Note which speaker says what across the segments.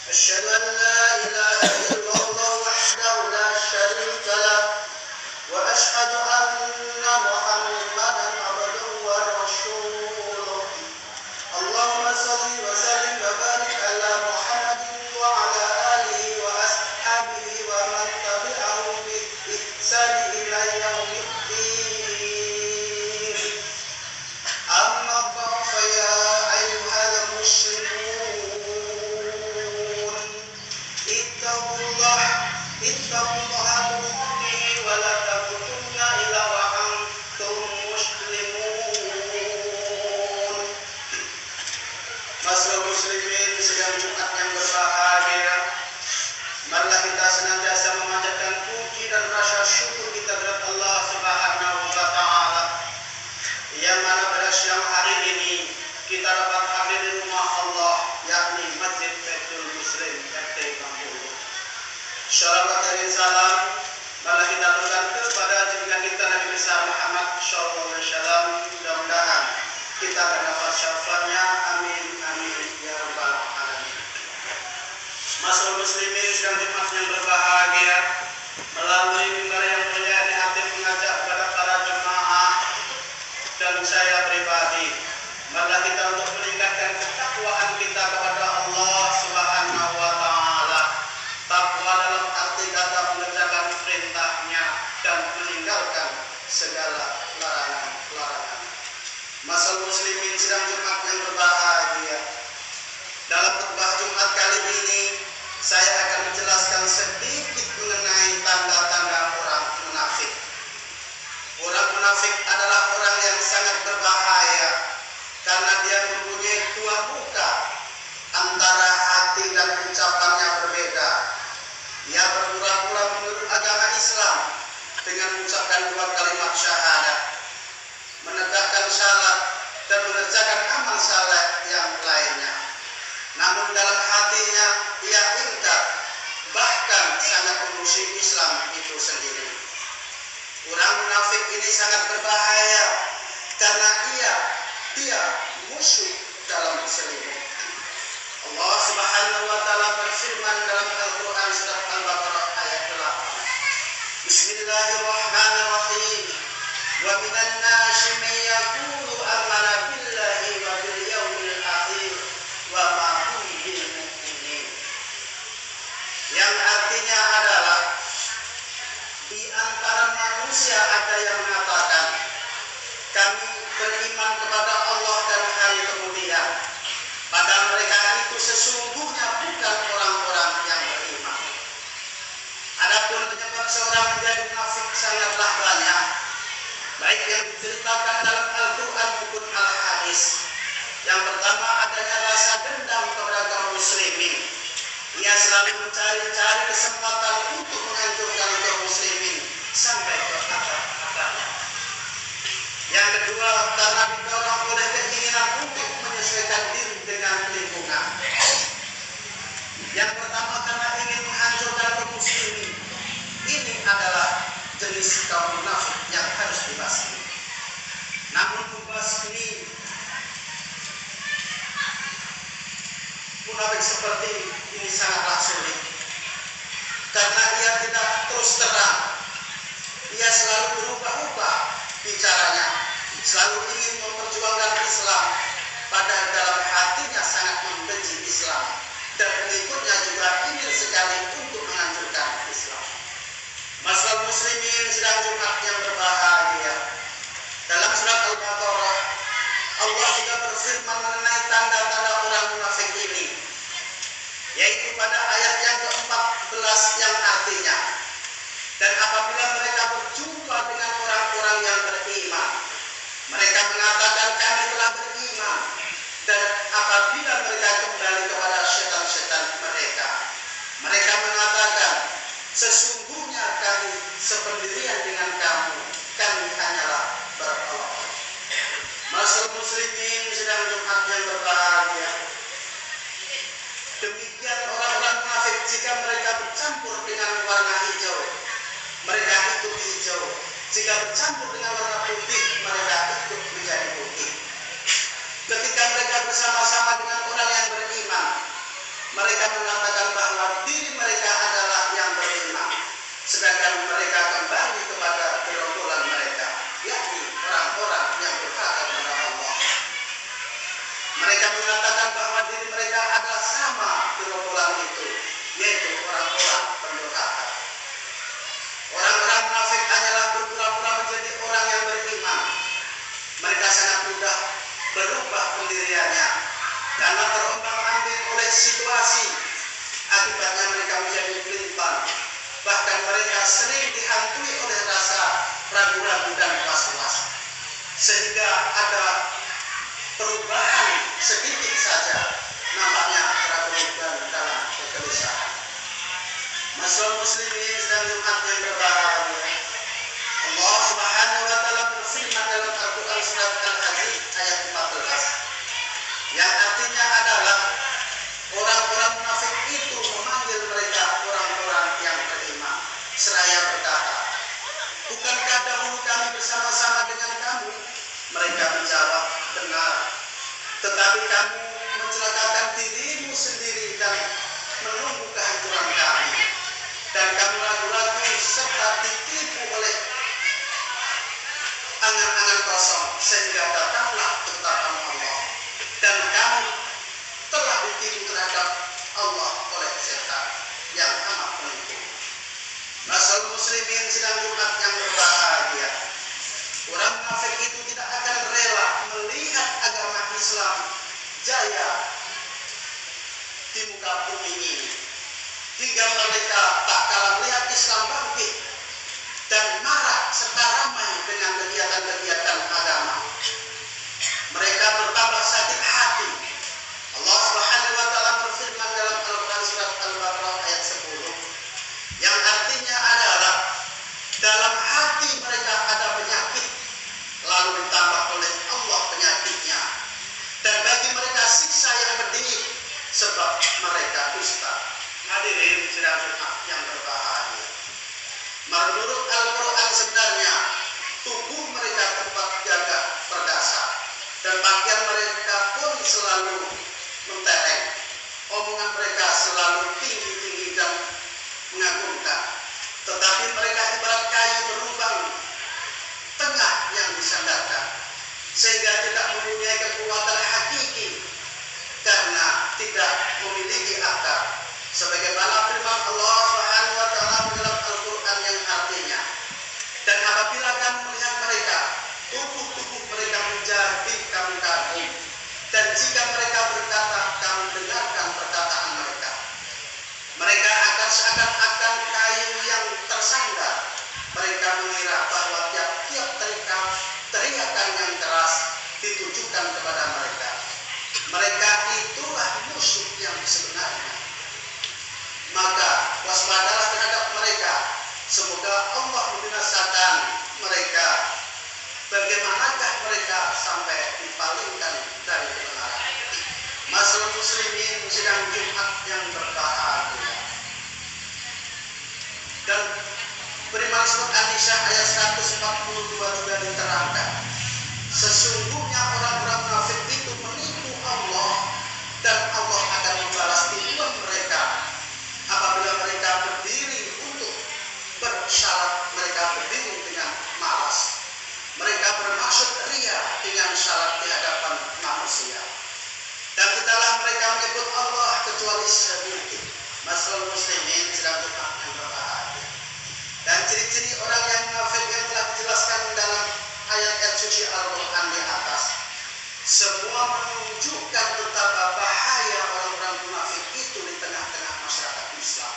Speaker 1: أشهد أن لا إله إلا الله وحده لا شريك له وأشهد أن محمدا عبده ورسوله اللهم صل وسلم وبارك على محمد وعلى آله وأصحابه ومن تبعه بإحسان إلى يوم الدين أما بعد فيا أيها المسلمون اتقوا الله بحقه ولا تموتن إلا وأنتم مسلمون. Masyaallah muslimin sedang Jumat yang berbahagia. Marilah kita senantiasa memanjatkan puji dan rasa syukur kita kepada Allah Subhanahu wa taala. Yang mana pada siang hari ini kita dapat hadir di rumah Allah, yakni Masjid Baitul Muslim RT Kampung. Shalawat dan salam marilah kita aturkan kepada junjungan kita Nabi besar Muhammad sallallahu alaihi wasallam. Mudah-mudahan kita akan dapat syafaatnya. Amin amin ya rabbal alamin. Masyaallah muslimin sedang Jumat yang berbahagia, melalui mimbar yang mulia ini hati mengajak kepada para jemaah dan saya pribadi, marilah kita untuk meningkatkan ketakwaan kita kepada Allah Subhanahu wa taala. Takwa dalam arti kata mengerjakan perintahnya dan meninggalkan segala larangan. Masyaallah muslimin sedang Jumat yang berbahagia. Dalam khutbah Jumat kali ini saya akan menjelaskan sedikit mengenai tanda-tanda orang munafik. Orang munafik adalah orang yang sangat berbahaya karena dia mempunyai dua muka, antara hati dan ucapannya berbeda. Ia berpura-pura menurut agama Islam dengan mengucapkan dua kalimat syahadat, menegakkan salat dan mengerjakan amal saleh yang lainnya. Namun dalam hatinya ia ingkar, bahkan sangat memusuhi Islam itu sendiri. Orang munafik ini sangat berbahaya karena dia musuh dalam selimut. Allah Subhanahu wa taala berfirman dalam Al-Qur'an surat Al-Baqarah ayat 8. Bismillahirrahmanirrahim. Wa minan nasi may yaqulu amana billahi wa bil yaumil akhir wa ma hum bil mu'minin. Yang artinya adalah di antara manusia ada yang mengatakan kami beriman kepada Allah dan hari kemudian, padahal mereka itu sesungguhnya bukan orang-orang yang beriman. Adapun penyebab seorang menjadi munafik sangatlah banyak, baik yang diceritakan dalam Al-Quran maupun Al-Hadis. Yang pertama adanya rasa dendam kepada kaum muslimin. Ia selalu mencari kesempatan untuk menghancurkan kaum muslimin sampai ke akar-akarnya. Yang kedua, karena didorong oleh keinginan untuk menyesuaikan diri dengan lingkungan. Yang pertama karena ingin menghancurkan kaum muslimin. Ini adalah jenis kaum munafik yang harus dibasmi. Namun membasmi munafik seperti ini sangatlah sulit, karena ia tidak terus terang. Ia selalu berubah-ubah bicaranya, selalu ingin memperjuangkan Islam, padahal dalam hatinya sangat membenci Islam, dan pengikutnya juga ingin sekali untuk menghancurkan Islam. Masyaallah muslimin sedang Jumat yang berbahagia. Dalam surat Al-Baqarah Allah juga berfirman mengenai tanda-tanda orang munafik ini, yaitu pada ayat yang ke-14 yang artinya, dan apabila mereka berjumpa dengan orang-orang yang beriman, mereka mengatakan kami telah beriman, dan apabila mereka kembali kepada setan-setan mereka, mereka mengatakan sesungguhnya kami sependirian dengan kamu, kami hanyalah bertolak. Masyaallah muslimin sedang Jumat yang berbahagia. Demikian orang-orang munafik, jika mereka bercampur dengan warna hijau, mereka ikut hijau. Jika bercampur dengan warna putih, mereka ikut menjadi putih. Ketika mereka bersama-sama dengan orang yang beriman, Mereka mengatakan bahwa diri mereka adalah yang beriman, sedangkan mereka kembali kepada gerombolan mereka, yakni orang-orang yang durhaka kepada Allah. Mereka mengatakan bahwa diri mereka adalah sama gerombolan itu, yaitu orang-orang pendurhaka. Orang-orang munafik hanyalah berpura-pura menjadi orang yang beriman. Mereka sangat mudah berubah pendiriannya karena terombang-ambing oleh situasi. Akibatnya mereka menjadi pelintang. Bahkan mereka sering dihantui oleh rasa ragu-ragu dan was-was, sehingga ada perubahan sedikit saja nampaknya keraguan dalam kegelisahan. Masyaallah muslimin sedang Jumat yang berbahagia. Allah Subhanahu wa taala berfirman dalam Al-Qur'an surat Al-Hadid ayat 14 yang artinya adalah orang-orang munafik itu memanggil mereka orang-orang yang beriman seraya berkata, "Bukankah dahulu kami bersama-sama dengan kamu?" Mereka menjawab, "Benar, tetapi kamu mencelakakan dirimu sendiri dan menunggu kehancuran kami, dan kamu ragu-ragu serta ditipu oleh angan-angan kosong sehingga datanglah ketetapan Allah, dan kamu telah ditipu terhadap Allah oleh setan yang amat penipu." Masyaallah muslimin sidang Jumat yang berbahagia. Orang munafik itu tidak akan rela melihat agama Islam jaya di muka bumi ini, hingga mereka tak kalah melihat Islam bangkit dan marah serta ramai dengan kegiatan-kegiatan agama. Mereka bertambah sakit hati. Allah Subhanahu wa taala berfirman dalam Al-Qur'an surat Al-Baqarah ayat 10 yang artinya adalah dalam hati mereka ada penyakit, lalu ditambah oleh Allah penyakitnya, dan bagi mereka siksa yang pedih sebab mereka dusta. Hadirin sidang Jumat yang berbahagia. Menurut Al-Quran sebenarnya tubuh mereka tempat jaga perkasa dan pakaian mereka pun selalu mentereng. Omongan mereka selalu tinggi-tinggi dan mengagumkan. Tetapi mereka ibarat kayu berlubang tengah yang disandarkan, sehingga tidak mempunyai kekuatan hakiki karena tidak memiliki akar. Sebagaimana firman Allah Subhanahu wa taala dalam Al-Qur'an yang artinya, "Dan apabila kamu melihat mereka, tubuh-tubuh mereka menjadi kamu kagum, dan jika mereka berkata, kamu dengarkan perkataan mereka. Mereka akan seakan-akan kayu yang tersandar. Mereka mengira bahwa tiap-tiap teriakan yang keras ditujukan kepada mereka. Mereka itulah musuh yang sebenarnya. Maka waspadalah terhadap mereka. Semoga Allah membinasakan mereka. Bagaimanakah mereka sampai dipalingkan dari kebenaran?" Masyaallah muslimin sidang Jumat yang berbahagia. Dan beriman surat An-Nisa ayat 142 juga diterangkan, "Sesungguhnya orang-orang munafik itu menipu Allah, dan Allah akan membalas tipuan mereka apabila mereka berdiri untuk bersyarat, mereka berdiri dengan malas. Mereka bermaksud ria dengan syarat di hadapan manusia. Dan tidaklah mereka menyebut Allah kecuali sedikit." Masyaallah muslimin sedang Jumat yang berbahagia. Dan ciri-ciri orang yang munafik yang telah dijelaskan dalam ayat-ayat suci Al-Quran di atas, semua menunjukkan betapa bahaya orang-orang munafik itu di tengah-tengah masyarakat Islam.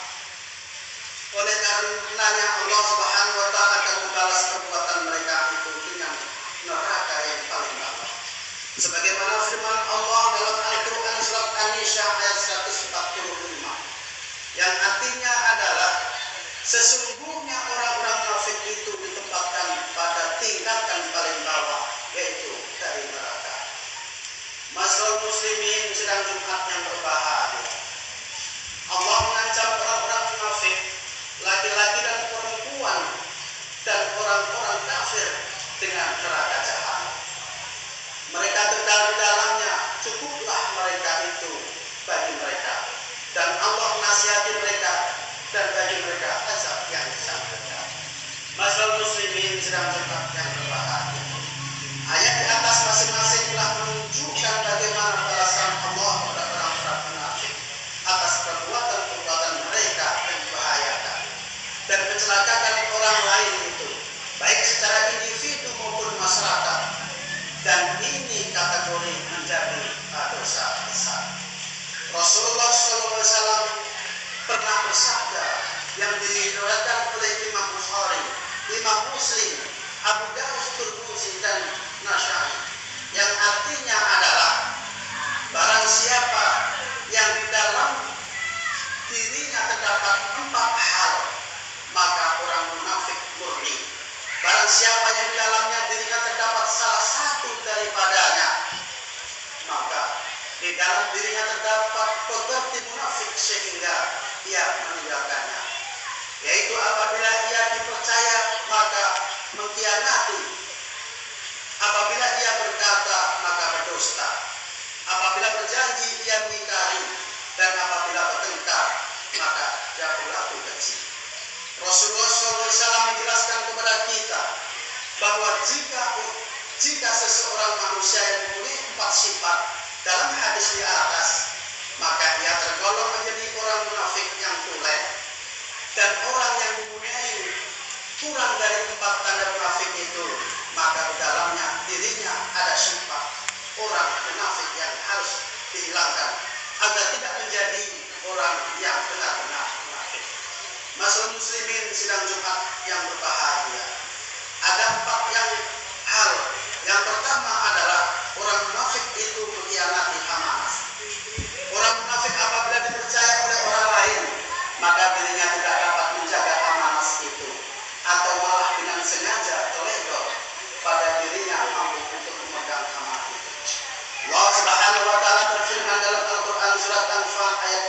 Speaker 1: Oleh karenanya Allah Subhanahu wa taala akan membalas perbuatan mereka itu dengan neraka yang paling bawah. Sebagaimana firman Allah dalam Al-Qur'an surat An-Nisa ayat 145 yang artinya adalah, "Sesungguhnya orang-orang munafik itu ditempatkan pada tingkatan paling bawah, yaitu dari neraka." Masyaallah muslimin sedang Jumat yang berbahagia. Allah mengancam orang-orang munafik, laki-laki dan perempuan, dan orang-orang kafir dengan neraka jahanam. Mereka kekal di dalamnya, cukuplah mereka itu bagi mereka, bagi mereka dan bagi mereka azab yang sangat berat. Masyaallah muslimin sedang Jumat yang berbahagia. Ayat di atas masing-masing telah menunjukkan bagaimana balasan Allah kepada orang-orang munafik atas perbuatan-perbuatan mereka yang membahayakan dan mencelakakan orang lain itu, baik secara individu maupun masyarakat. Dan ini kategori menjadi dosa besar. Rasulullah SAW pernah bersabda yang diriwayatkan oleh Imam Bukhari, Imam Muslim, Abu Dawud, Tirmidzi dan Nasa'i, yang artinya adalah barang siapa yang di dalam dirinya terdapat 4 hal, maka orang munafik murni. Barang siapa yang di dalamnya dirinya terdapat salah satu daripadanya, maka di dalam dirinya terdapat pekerti munafik sehingga ia meninggalkannya. Yaitu apabila ia dipercaya maka mengkhianati, apabila ia berkata maka berdusta, apabila berjanji ia mengingkari, dan apabila bertengkar maka dia berlaku keji. Rasulullah SAW menjelaskan kepada kita bahwa jika seseorang manusia yang memiliki 4 sifat dalam hadis di atas, maka ia tergolong menjadi orang munafik yang tulen. Dan orang yang mempunyai kurang dari 4 tanda munafik itu, maka di dalamnya dirinya ada sifat orang munafik yang harus dihilangkan agar tidak menjadi orang yang benar-benar munafik. Masyaallah muslimin sidang Jumat yang berbahagia. Ada 4 hal. Yang pertama adalah orang munafik itu mengkhianati amanah. Orang munafik apabila dipercaya oleh orang lain, maka dirinya tidak dapat menjaga amanah itu, atau malah dengan sengaja teledor pada dirinya mampu untuk memegang amanah itu. Allah Subhanahu wa taala berfirman dalam Al-Qur'an surat Anfal ayat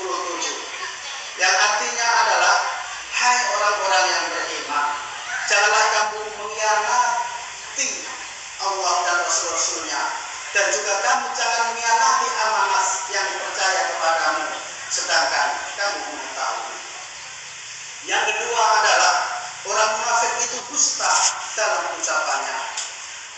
Speaker 1: 27, yang artinya adalah, hai orang-orang yang beriman, janganlah kamu mengkhianati Allah dan Rasul-Rasulnya, dan juga kamu jangan mengkhianati amanah yang dipercaya kepadamu, sedangkan kamu mengetahui. Yang kedua adalah orang munafik itu dusta dalam ucapannya.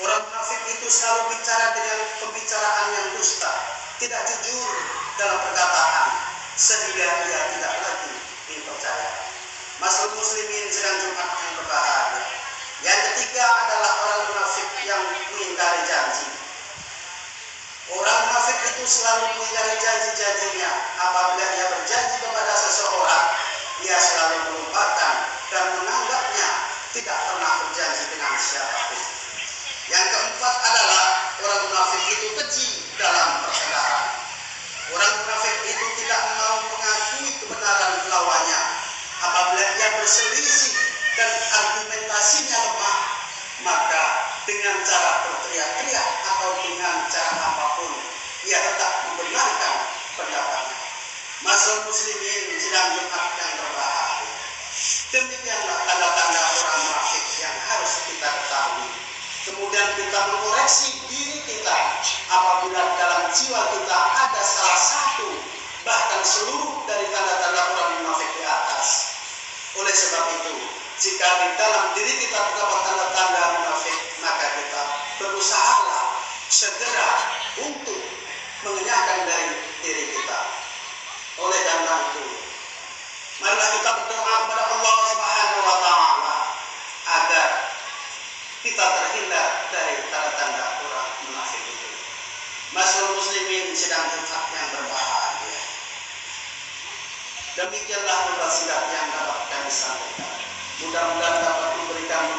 Speaker 1: Orang munafik itu selalu bicara dengan pembicaraan yang dusta, tidak jujur dalam perkataan, sehingga ia tidak lagi dipercaya. Masyaallah muslimin sedang Jumat yang berbahagia. Yang ketiga adalah orang munafik yang mengingkari janji. Orang munafik itu selalu mengingkari janji-janjinya. Apabila ia berjanji kepada seseorang, ia selalu melupakan dan menganggapnya tidak pernah berjanji dengan siapapun. Yang keempat adalah orang munafik itu keji dalam pertengkaran. Orang munafik itu tidak mau mengakui kebenaran lawannya. Apabila ia berselisih dan argumentasinya lemah, maka dengan cara berteriak-teriak atau dengan cara apapun, ia tetap membenarkan pendapatnya. Masyaallah muslimin sidang Jumat yang berbahagia. Demikianlah tanda-tanda orang munafik yang harus kita ketahui. Kemudian kita mengoreksi diri kita apabila dalam jiwa kita ada salah satu, bahkan seluruh dari tanda-tanda orang munafik di atas. Oleh sebab itu, jika di dalam diri kita terdapat tanda-tanda munafik, maka kita berusahalah segera untuk mengenyahkan dari diri kita. Oleh karena itu, marilah kita berdoa kepada Allah Subhanahu wa taala agar kita terhindar dari tanda-tanda orang munafik itu. Masyaallah muslimin sedang Jumat yang berbahagia. Demikianlah pembahasan yang dapat kami sampaikan. Mudah-mudahan dapat memberikan